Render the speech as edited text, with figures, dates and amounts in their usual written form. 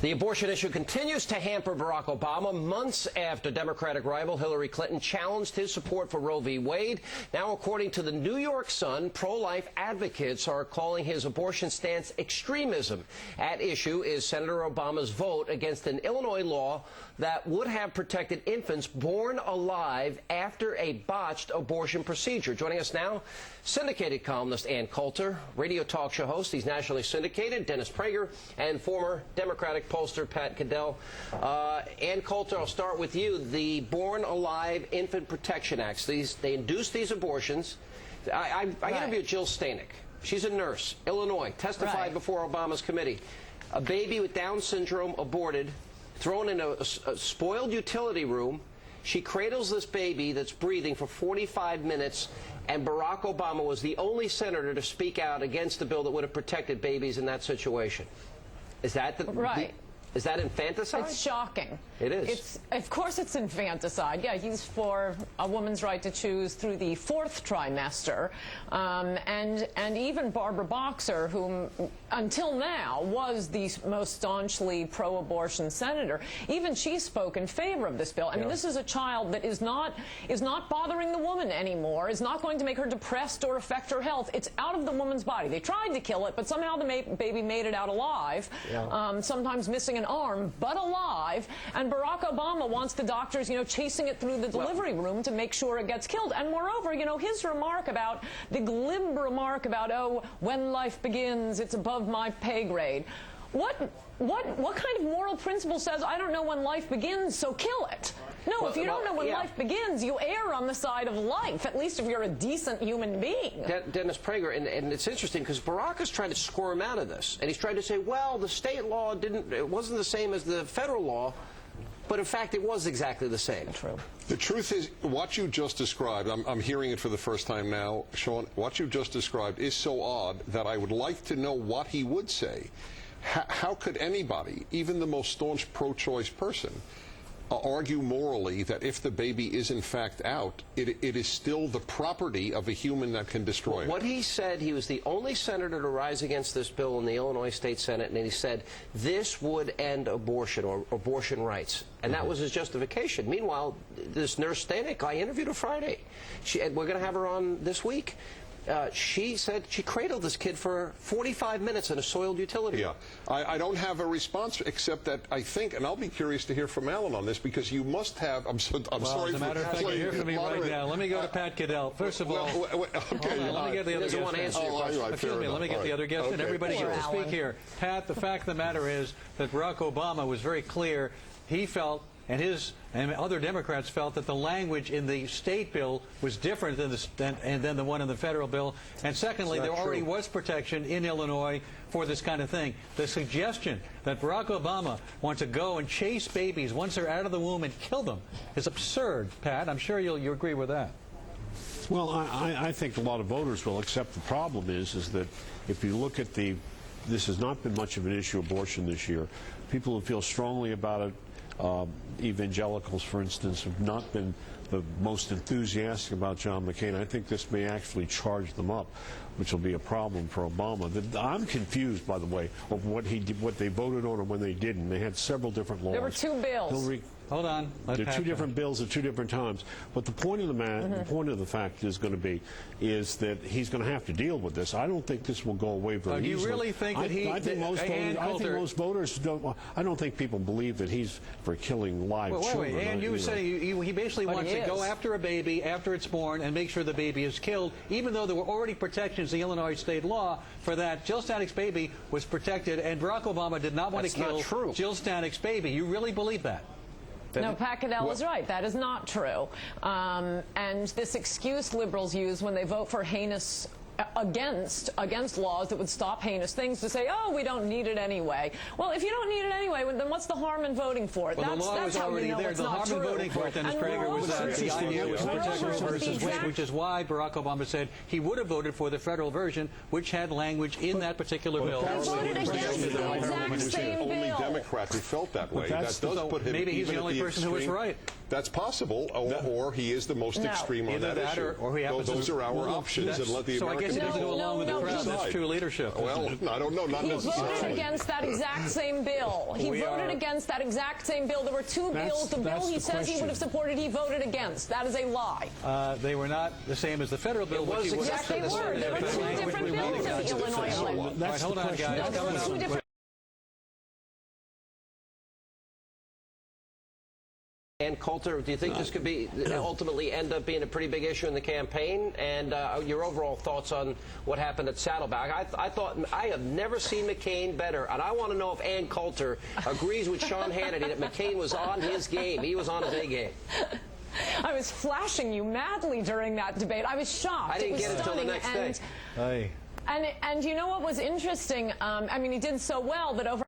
The abortion issue continues to hamper Barack Obama months after Democratic rival Hillary Clinton challenged his support for Roe v. Wade. Now, according to the New York Sun, pro-life advocates are calling his abortion stance extremism. At issue is Senator Obama's vote against an Illinois law that would have protected infants born alive after a botched abortion procedure. Joining us now, syndicated columnist Ann Coulter, radio talk show host, he's nationally syndicated, Dennis Prager, and former Democratic pollster Pat Caddell. Ann Coulter, I'll start with you. The Born Alive Infant Protection Acts, they induce these abortions. I interviewed Jill Stanek. She's a nurse, Illinois, testified before Obama's committee. A baby with Down syndrome aborted, thrown in a spoiled utility room. She cradles this baby that's breathing for 45 minutes, and Barack Obama was the only senator to speak out against the bill that would have protected babies in that situation. Is that is that infanticide? It's shocking. It is. Of course it's infanticide. Yeah, he's for a woman's right to choose through the 4th trimester. And even Barbara Boxer, whom until now was the most staunchly pro-abortion senator, even she spoke in favor of this bill. I mean, this is a child that is not bothering the woman anymore, is not going to make her depressed or affect her health. It's out of the woman's body. They tried to kill it, but somehow the baby made it out alive, sometimes missing an arm, but alive. And Barack Obama wants the doctors, chasing it through the delivery room to make sure it gets killed. And moreover, his remark about, the glib remark about, oh, when life begins, it's above my pay grade. What kind of moral principle says, I don't know when life begins, so kill it? No, if you don't know when life begins, you err on the side of life, at least if you're a decent human being. Dennis Prager, and it's interesting because Barack is trying to squirm out of this. And he's trying to say, well, the state law wasn't the same as the federal law. But in fact, it was exactly the same. True. The truth is, what you just described, I'm hearing it for the first time now, Sean, what you just described is so odd that I would like to know what he would say. How could anybody, even the most staunch pro-choice person, argue morally that if the baby is in fact out, it is still the property of a human that can destroy it? What he said, he was the only senator to rise against this bill in the Illinois State Senate, and he said this would end abortion or abortion rights. And that was his justification. Meanwhile, this nurse Stanek, I interviewed her Friday. We're going to have her on this week. She said she cradled this kid for 45 minutes in a soiled utility room. Yeah. I don't have a response except that I think, and I'll be curious to hear from Alan on this, because you must have, I'm sorry as a matter of fact, you hear from me right now. Let me go to Pat Caddell. First of all, let me get the other guest. Excuse me, let me get the other guest, and everybody gets to speak here. Pat, the fact of the matter is that Barack Obama was very clear. He felt, and other Democrats felt, that the language in the state bill was different than the one in the federal bill. And secondly, there already was protection in Illinois for this kind of thing. The suggestion that Barack Obama wants to go and chase babies once they're out of the womb and kill them is absurd, Pat. I'm sure you agree with that. Well, I think a lot of voters will accept. The problem is that if you look at this has not been much of an issue, abortion, this year. People who feel strongly about it, evangelicals, for instance, have not been the most enthusiastic about John McCain. I think this may actually charge them up, which will be a problem for Obama. I'm confused, by the way, of what they voted on and when they didn't. They had several different laws. There were 2 bills. Hold on. There are 2 different bills at 2 different times. But the point of the point of the fact is going to be that he's going to have to deal with this. I don't think this will go away very easily. Do you really think that I think most voters don't. I don't think people believe that he's for killing live children. And you said he basically wants to go after a baby after it's born and make sure the baby is killed, even though there were already protections in the Illinois state law for that. Jill Stanek's baby was protected, and Barack Obama did not want to kill Jill Stanek's baby. You really believe that? No, Pat Caddell is right. That is not true. And this excuse liberals use when they vote for heinous against laws that would stop heinous things, to say, oh, we don't need it anyway. Well, if you don't need it anyway, then what's the harm in voting for it? Well, the law was already there. The harm in voting for it, Dennis Prager, was the idea was to protect Roe versus Wade, which is why Barack Obama said he would have voted for the federal version, which had language in that particular bill. He voted against the exact same bill. Only Democrat who felt that way. That does put him maybe he's the only person who was right. That's possible, or he is the most extreme on Either that issue. or he happens Those are our options, and let the so American I guess he doesn't go along with the crowd. That's true leadership. Well, I don't know, not He necessarily. voted against that exact same bill. He voted against that exact same bill. There were two bills. The bill he says he would have supported, he voted against. That is a lie. They were not the same as the federal bill. It was exactly the same. There were two different bills in the Illinois bill. That's hold the on, question. guys. There were two different. Ann Coulter, do you think this could be ultimately end up being a pretty big issue in the campaign? And your overall thoughts on what happened at Saddleback? I thought I have never seen McCain better, and I want to know if Ann Coulter agrees with Sean Hannity that McCain was on his game. He was on his A game. I was flashing you madly during that debate. I was shocked. I didn't get it until the next day. And you know what was interesting? I mean, he did so well that over